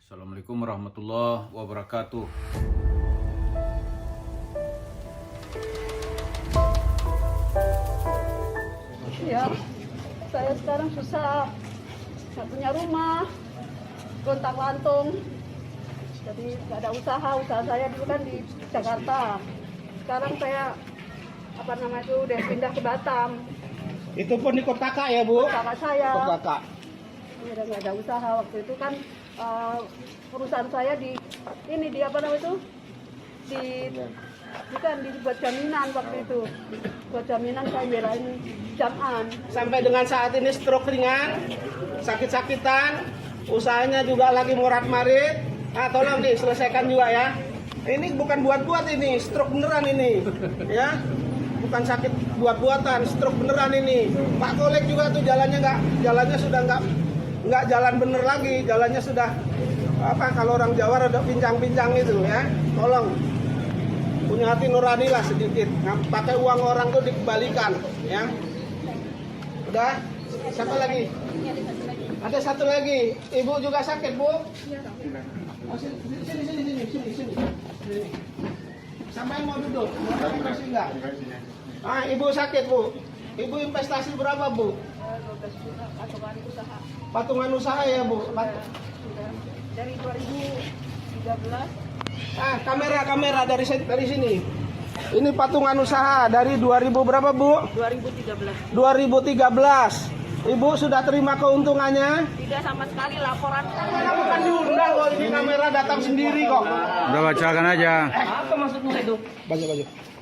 Assalamualaikum warahmatullahi wabarakatuh. Ya, saya sekarang susah, nggak punya rumah, gontang-lantung, jadi nggak ada usaha. Usaha saya dulu kan di Jakarta, sekarang saya udah pindah ke Batam. Itu pun di kota kakak ya, Bu? Kakak saya, Kota kakak. udah nggak ada usaha. Waktu itu kan perusahaan saya di bukan dibuat jaminan waktu itu. Buat jaminan saya belain jaman. Sampai dengan saat ini stroke ringan, sakit-sakitan, usahanya juga lagi morat-marit. Nah, tolong diselesaikan juga ya. Ini bukan buat-buat ini, stroke beneran ini. Ya. Bukan sakit buat-buatan, stroke beneran ini. Pak Kolek juga tuh jalannya sudah nggak jalan bener lagi, jalannya sudah kalau orang Jawa rada pincang-pincang itu ya. Tolong punya hati nurani lah sedikit. Pakai uang orang tuh dikembalikan ya. Udah? Siapa lagi? Ada satu lagi. Ibu juga sakit, Bu? Oh, sini. Sampai mau duduk? Masih enggak? Ibu sakit, Bu. Ibu investasi berapa, Bu? 12 juta patungan usaha. Patungan usaha ya, Bu? Sudah dari 2013. Kamera dari sini. Ini patungan usaha dari 2000 berapa, Bu? 2013. 2013. Ibu sudah terima keuntungannya? Tidak sama sekali laporan. Bukan diundang kok, ini kamera datang sendiri kok. Udah bacakan aja. Apa maksudnya itu? Baca.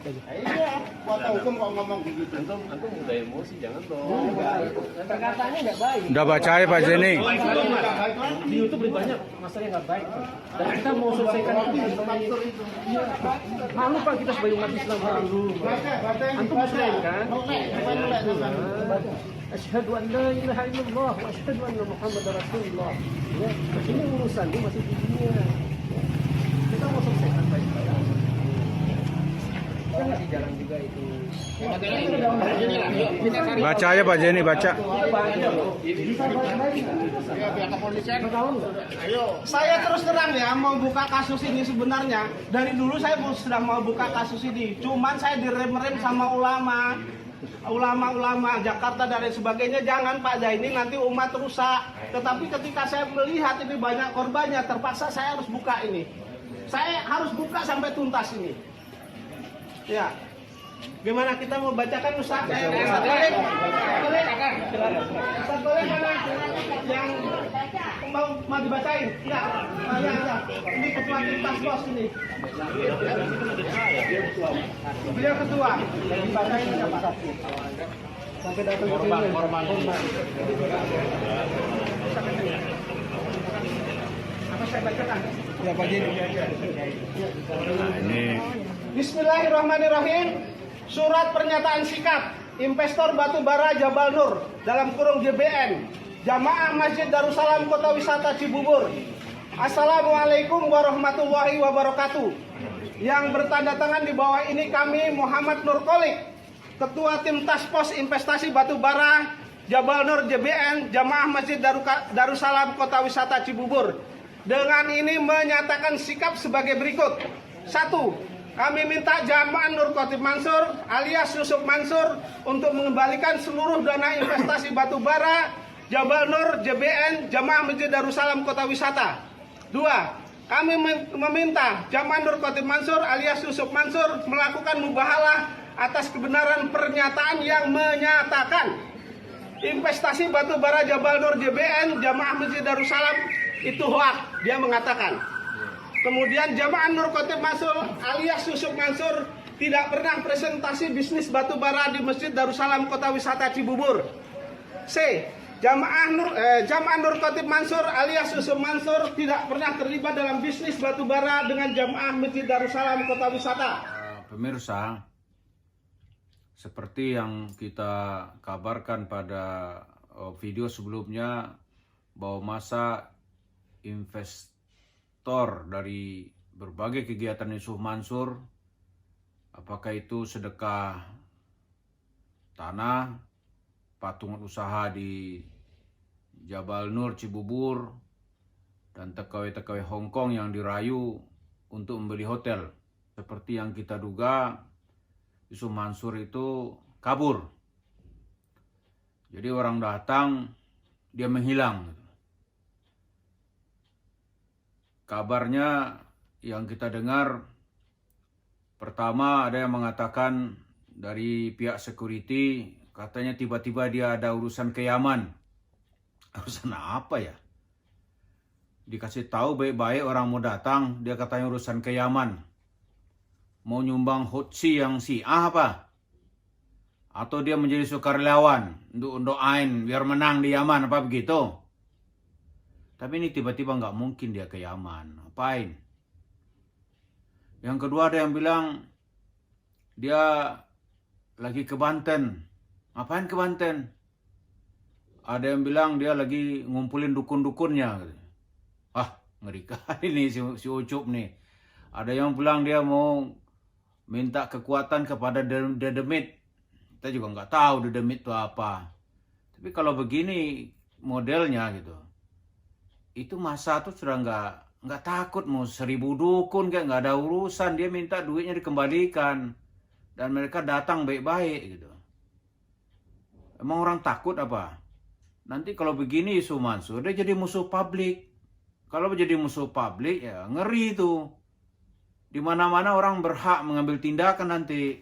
Iya, kuasa hukum kok ngomong begitu. Antum udah emosi, jangan dong. Perkataannya nggak baik. Udah baca ya Pak Zeni. Di YouTube lebih banyak masalah yang nggak baik. Dan kita mau selesaikan itu. Iya. Malu Pak kita sebagai umat Islam malu. Antum muslim kan? Asyhadu an la ilaha illallah wa asyhadu anna Muhammadar Rasulullah. Ya, ini urusan ini masih di dunia. Kita mau selesaikan baik-baik. Jangan di jalan juga itu. Baca aja Pak Zeni, baca. Saya terus terang ya mau buka kasus ini sebenarnya. Dari dulu saya sudah mau buka kasus ini. Cuman saya direm-rem sama ulama Jakarta dan lain sebagainya. Jangan Pak Zaini, nanti umat rusak. Tetapi ketika saya melihat ini banyak korbannya, terpaksa saya harus buka ini. Saya harus buka sampai tuntas ini. Ya, gimana kita mau bacakan Ustaz? Ustaz Kolek mana yang mau dibacain? Ya. Ini ketua tim task force ini. Beliau ketua. Dibacain siapa? Sampai datang ke sini. Korban. Apa saya bacakan? Ya Pak Jeni. Nah, ini Bismillahirrahmanirrahim. Surat pernyataan sikap investor batubara Jabal Nur dalam kurung JBN Jamaah Masjid Darussalam Kota Wisata Cibubur. Assalamualaikum warahmatullahi wabarakatuh. Yang bertanda tangan di bawah ini kami Muhammad Nur Kolik, Ketua Tim Task Force Investasi Batubara Jabal Nur JBN Jamaah Masjid Darussalam Kota Wisata Cibubur. Dengan ini menyatakan sikap sebagai berikut. 1. Kami minta Jamaah Nur Khotib Mansur alias Yusuf Mansur untuk mengembalikan seluruh dana investasi batubara Jabal Nur JBN Jamaah Masjid Darussalam Kota Wisata. 2. Kami meminta Jamaah Nur Khotib Mansur alias Yusuf Mansur melakukan mubahalah atas kebenaran pernyataan yang menyatakan investasi batubara Jabal Nur JBN Jamaah Masjid Darussalam itu hoak. Dia mengatakan. Kemudian Jamaah Nur Khotib Mansur alias Yusuf Mansur tidak pernah presentasi bisnis batubara di Masjid Darussalam Kota Wisata Cibubur. C. Jamaah Nur Khotib Mansur alias Yusuf Mansur tidak pernah terlibat dalam bisnis batubara dengan Jamaah Masjid Darussalam Kota Wisata. Pemirsa, seperti yang kita kabarkan pada video sebelumnya bahwa masa investor dari berbagai kegiatan Yusuf Mansur, apakah itu sedekah tanah, patungan usaha di Jabal Nur Cibubur, dan TKW-TKW Hong Kong yang dirayu untuk membeli hotel. Seperti yang kita duga, Yusuf Mansur itu kabur. Jadi orang datang, dia menghilang. Kabarnya yang kita dengar, pertama ada yang mengatakan dari pihak security, katanya tiba-tiba dia ada urusan ke Yaman. Urusan apa ya? Dikasih tahu baik-baik orang mau datang, dia katanya urusan ke Yaman. Mau nyumbang Hutsi yang Syiah apa? Atau dia menjadi sukarelawan untuk doain biar menang di Yaman apa begitu? Tapi ini tiba-tiba nggak mungkin dia ke Yaman. Ngapain? Yang kedua ada yang bilang dia lagi ke Banten. Ngapain ke Banten? Ada yang bilang dia lagi ngumpulin dukun-dukunnya. Ah, ngeri kali nih si Ucup nih. Ada yang bilang dia mau minta kekuatan kepada Dedemit. Kita juga nggak tahu Dedemit itu apa. Tapi kalau begini modelnya gitu, itu masa tuh sudah nggak takut mau 1000 dukun kayak nggak ada urusan, dia minta duitnya dikembalikan dan mereka datang baik-baik gitu. Emang orang takut apa? Nanti kalau begini Yusuf Mansur dia jadi musuh publik. Kalau jadi musuh publik ya ngeri tuh. Di mana-mana orang berhak mengambil tindakan nanti.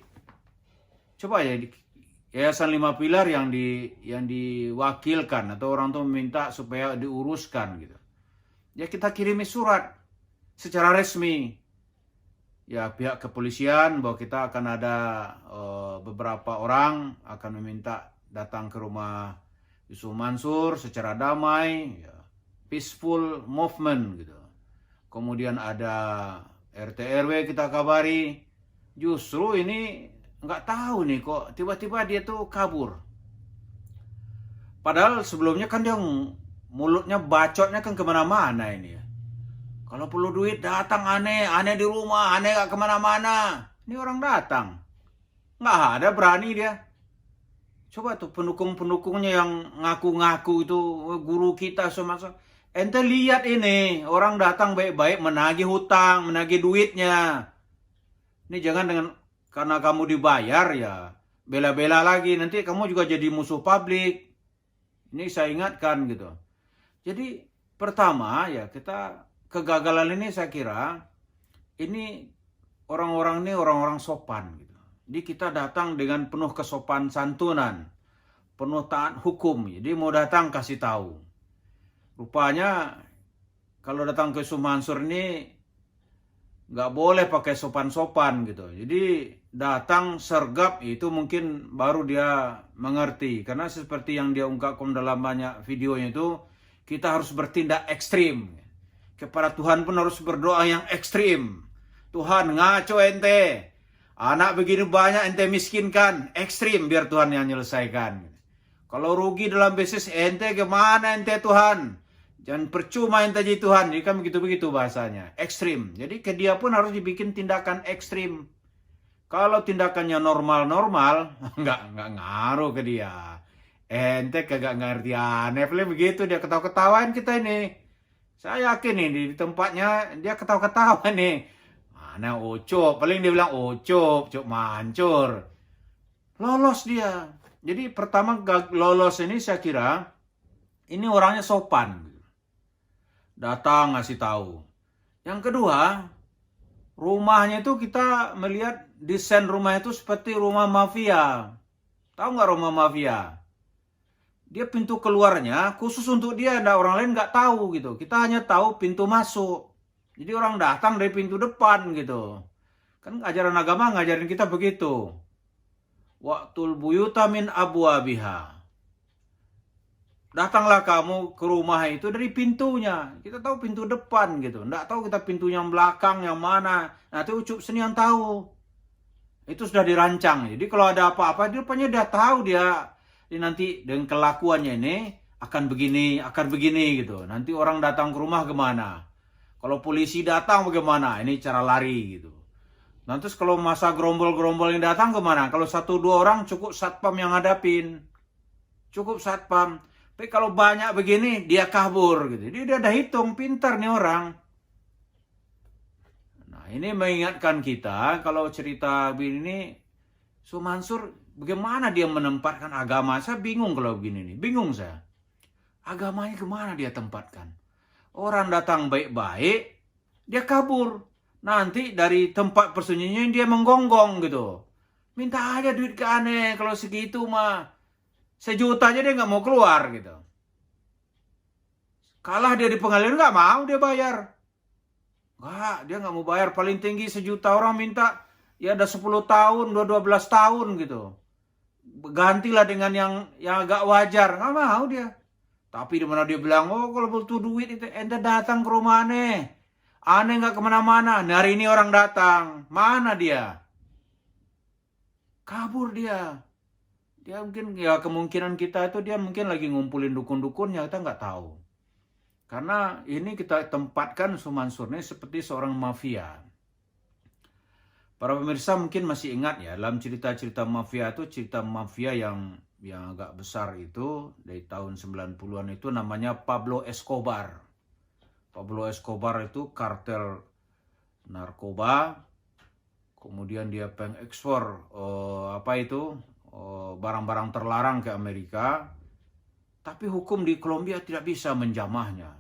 Coba ya Yayasan 5 Pilar yang diwakilkan atau orang tuh meminta supaya diuruskan gitu. Ya kita kirimi surat secara resmi. Ya pihak kepolisian bahwa kita akan ada beberapa orang akan meminta datang ke rumah Yusuf Mansur secara damai, ya, peaceful movement gitu. Kemudian ada RT RW kita kabari. Justru ini nggak tahu nih kok tiba-tiba dia tuh kabur. Padahal sebelumnya kan dia mulutnya bacotnya kan kemana-mana ini ya. Kalau perlu duit datang aneh di rumah, aneh gak kemana-mana. Ini orang datang. Nggak ada berani dia. Coba tuh pendukung-pendukungnya yang ngaku-ngaku itu guru kita semua. Ente lihat ini, orang datang baik-baik menagih hutang, menagih duitnya. Ini jangan dengan karena kamu dibayar ya bela-bela lagi. Nanti kamu juga jadi musuh publik. Ini saya ingatkan gitu. Jadi pertama ya kita kegagalan ini saya kira ini orang-orang sopan gitu. Jadi kita datang dengan penuh kesopan santunan, penuh taat hukum. Jadi mau datang kasih tahu. Rupanya kalau datang ke Yusuf Mansur ini nggak boleh pakai sopan-sopan gitu. Jadi datang sergap itu mungkin baru dia mengerti. Karena seperti yang dia ungkapkan dalam banyak videonya itu, kita harus bertindak ekstrim. Kepada Tuhan pun harus berdoa yang ekstrim. Tuhan ngaco ente. Anak begini banyak ente miskinkan. Ekstrim biar Tuhan yang menyelesaikan. Kalau rugi dalam bisnis ente gimana ente Tuhan? Jangan percuma ente jadi Tuhan. Jadi kan begitu-begitu bahasanya. Ekstrim. Jadi ke dia pun harus dibikin tindakan ekstrim. Kalau tindakannya normal-normal, nggak ngaruh ke dia. Ente kagak ngerti aneh. Begitu dia ketawa-ketawain kita ini. Saya yakin nih di tempatnya dia ketawa-ketawa nih. Mana Ucup, paling dia bilang Ucup mancur. Lolos dia. Jadi pertama lolos ini saya kira ini orangnya sopan. Datang ngasih tahu. Yang kedua, rumahnya itu kita melihat desain rumah itu seperti rumah mafia. Tahu nggak rumah mafia? Dia pintu keluarnya khusus untuk dia, ada orang lain nggak tahu gitu. Kita hanya tahu pintu masuk. Jadi orang datang dari pintu depan gitu. Kan ajaran agama ngajarin kita begitu. Waqtul buyuta min abwabiha. Datanglah kamu ke rumah itu dari pintunya. Kita tahu pintu depan gitu. Nggak tahu kita pintu yang belakang, yang mana. Nah itu Ucup sini yang tahu. Itu sudah dirancang. Jadi kalau ada apa-apa, dia rupanya dia tahu dia nanti dengan kelakuannya ini akan begini gitu. Nanti orang datang ke rumah kemana? Kalau polisi datang bagaimana? Ini cara lari gitu. Nanti kalau masa gerombol-gerombol yang datang kemana? Kalau 1-2 orang cukup satpam yang hadapin. Cukup satpam. Tapi kalau banyak begini, dia kabur gitu. Dia udah hitung, pintar nih orang. Nah, ini mengingatkan kita, kalau cerita begini, Mansur, bagaimana dia menempatkan agama? Saya bingung kalau begini nih, bingung saya. Agamanya kemana dia tempatkan? Orang datang baik-baik, dia kabur. Nanti dari tempat persembunyiannya dia menggonggong gitu. Minta aja duit ke aneh, kalau segitu mah 1 juta aja dia nggak mau keluar gitu. Kalah dia di pengadilan nggak mau dia bayar. Nggak, dia nggak mau bayar. Paling tinggi 1 juta, orang minta ya ada 10 tahun, 12 tahun gitu. Gantilah dengan yang agak wajar. Nggak mau dia. Tapi di mana dia bilang, oh kalau butuh duit itu ente datang ke rumah aneh. Aneh nggak kemana-mana. Nah, hari ini orang datang. Mana dia? Kabur dia. Dia mungkin, ya kemungkinan kita itu dia mungkin lagi ngumpulin dukun-dukunnya, kita nggak tahu. Karena ini kita tempatkan Mansur ini seperti seorang mafia. Para pemirsa mungkin masih ingat ya, dalam cerita-cerita mafia itu, cerita mafia yang agak besar itu, dari tahun 90-an itu namanya Pablo Escobar. Pablo Escobar itu kartel narkoba, kemudian dia pengekspor barang-barang terlarang ke Amerika, tapi hukum di Kolombia tidak bisa menjamahnya.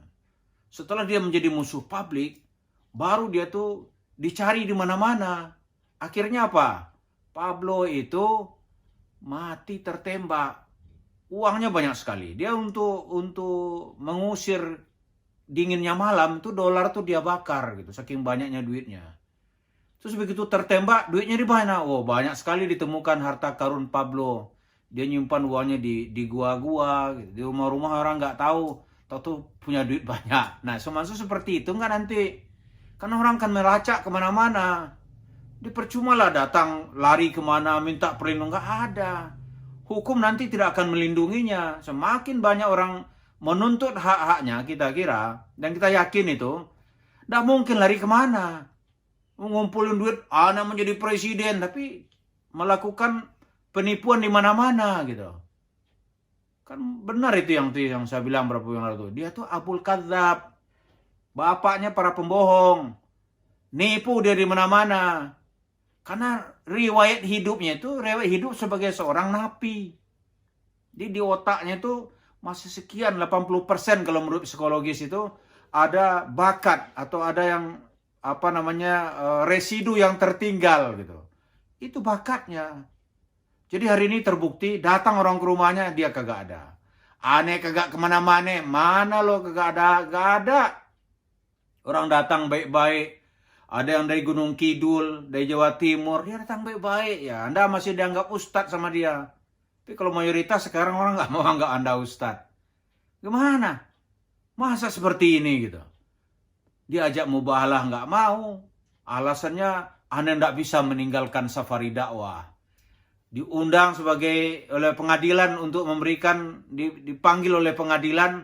Setelah dia menjadi musuh publik, baru dia tuh dicari di mana-mana. Akhirnya apa? Pablo itu mati tertembak. Uangnya banyak sekali. Dia untuk mengusir dinginnya malam tuh dolar tuh dia bakar gitu, saking banyaknya duitnya. Terus begitu tertembak, duitnya di mana? Oh, banyak sekali ditemukan harta karun Pablo. Dia nyimpan uangnya di gua-gua, gitu. Di rumah-rumah orang nggak tahu tuh punya duit banyak. Nah, Mansur seperti itu nggak nanti? Karena orang kan melacak kemana-mana. Dia percuma lah datang, lari kemana, minta perlindungan, nggak ada. Hukum nanti tidak akan melindunginya. Semakin banyak orang menuntut hak-haknya, kita kira, dan kita yakin itu, nggak mungkin lari kemana. Ngumpulin duit, anak menjadi presiden, tapi melakukan penipuan di mana-mana gitu. Kan benar itu yang saya bilang berapa yang lalu. Dia tuh Abul Kadzab. Bapaknya para pembohong. Nipu dia di mana-mana. Karena riwayat hidupnya itu riwayat hidup sebagai seorang napi. Di otaknya itu masih sekian 80% kalau menurut psikologis itu ada bakat atau ada yang residu yang tertinggal gitu. Itu bakatnya. Jadi hari ini terbukti datang orang ke rumahnya dia kagak ada. Aneh kagak kemana-mana. Mana lo kagak ada? Gak ada. Orang datang baik-baik. Ada yang dari Gunung Kidul, dari Jawa Timur. Dia datang baik-baik ya. Anda masih dianggap ustadz sama dia. Tapi kalau mayoritas sekarang orang nggak mau anggap Anda ustadz. Gimana? Masa seperti ini gitu? Diajak mubahalah nggak mau. Alasannya Anda nggak bisa meninggalkan safari dakwah. Diundang oleh pengadilan untuk memberikan, dipanggil oleh pengadilan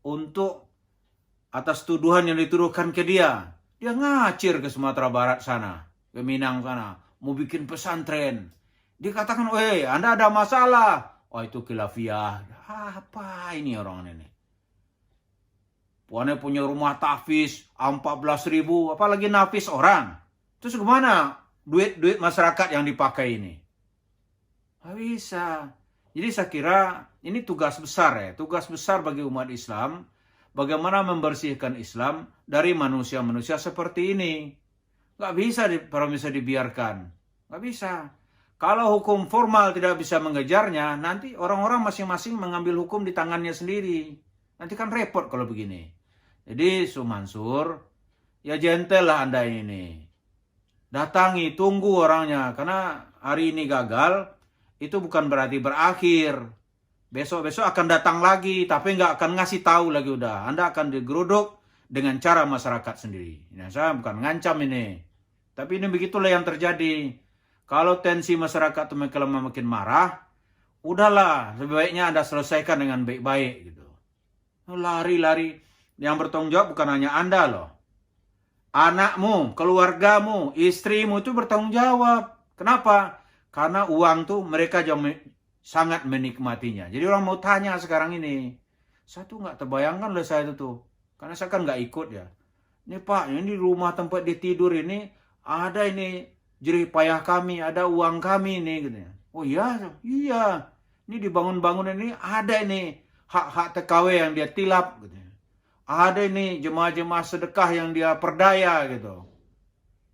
untuk atas tuduhan yang dituduhkan ke dia. Dia ngacir ke Sumatera Barat sana, ke Minang sana, mau bikin pesantren. Dia katakan, Anda ada masalah. Oh, itu khilafiyah. Apa ini orang ini? Puannya punya rumah tahfiz 14.000, apalagi nafis orang. Terus gimana duit masyarakat yang dipakai ini? Nggak bisa. Jadi saya kira ini tugas besar ya. Tugas besar bagi umat Islam. Bagaimana membersihkan Islam dari manusia-manusia seperti ini. Nggak bisa dibiarkan. Nggak bisa. Kalau hukum formal tidak bisa mengejarnya, nanti orang-orang masing-masing mengambil hukum di tangannya sendiri. Nanti kan repot kalau begini. Jadi Mansur, ya gentle lah Anda ini. Datangi, tunggu orangnya. Karena hari ini gagal, itu bukan berarti berakhir. Besok-besok akan datang lagi, tapi nggak akan ngasih tahu lagi udah. Anda akan digeruduk dengan cara masyarakat sendiri. Nah, saya bukan ngancam ini. Tapi ini begitulah yang terjadi. Kalau tensi masyarakat makin marah, udahlah, lebih baiknya Anda selesaikan dengan baik-baik gitu. Lari-lari. Yang bertanggung jawab bukan hanya Anda loh. Anakmu, keluargamu, istrimu itu bertanggung jawab. Kenapa? Karena uang tuh mereka sangat menikmatinya. Jadi orang mau tanya sekarang ini. Satu nggak terbayangkan oleh saya itu tuh. Karena saya kan nggak ikut ya. Ini Pak, ini di rumah tempat dia tidur ini ada ini jerih payah kami, ada uang kami ini gitu. Oh iya, iya. Ini dibangun-bangun ini ada ini hak-hak TKW yang dia tilap gitu. Ada ini jemaah-jemaah sedekah yang dia perdaya gitu.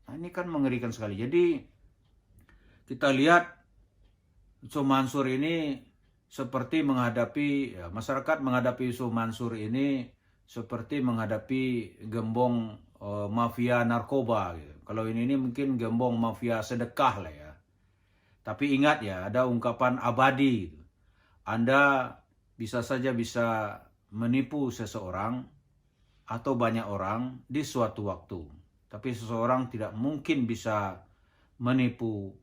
Nah, ini kan mengerikan sekali. Jadi kita lihat Yusuf Mansur ini seperti menghadapi masyarakat menghadapi Yusuf Mansur ini seperti menghadapi gembong mafia narkoba gitu. Kalau ini mungkin gembong mafia sedekah lah ya. Tapi ingat ya, ada ungkapan abadi gitu. Anda bisa saja bisa menipu seseorang atau banyak orang di suatu waktu. Tapi seseorang tidak mungkin bisa menipu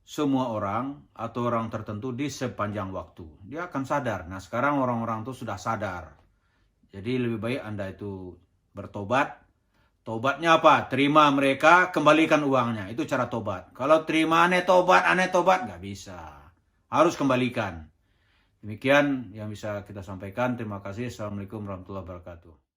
semua orang atau orang tertentu di sepanjang waktu. Dia akan sadar. Nah, sekarang orang-orang itu sudah sadar. Jadi lebih baik Anda itu bertobat. Tobatnya apa? Terima mereka, kembalikan uangnya. Itu cara tobat. Kalau terima aneh tobat, nggak bisa. Harus kembalikan. Demikian yang bisa kita sampaikan. Terima kasih. Assalamualaikum warahmatullahi wabarakatuh.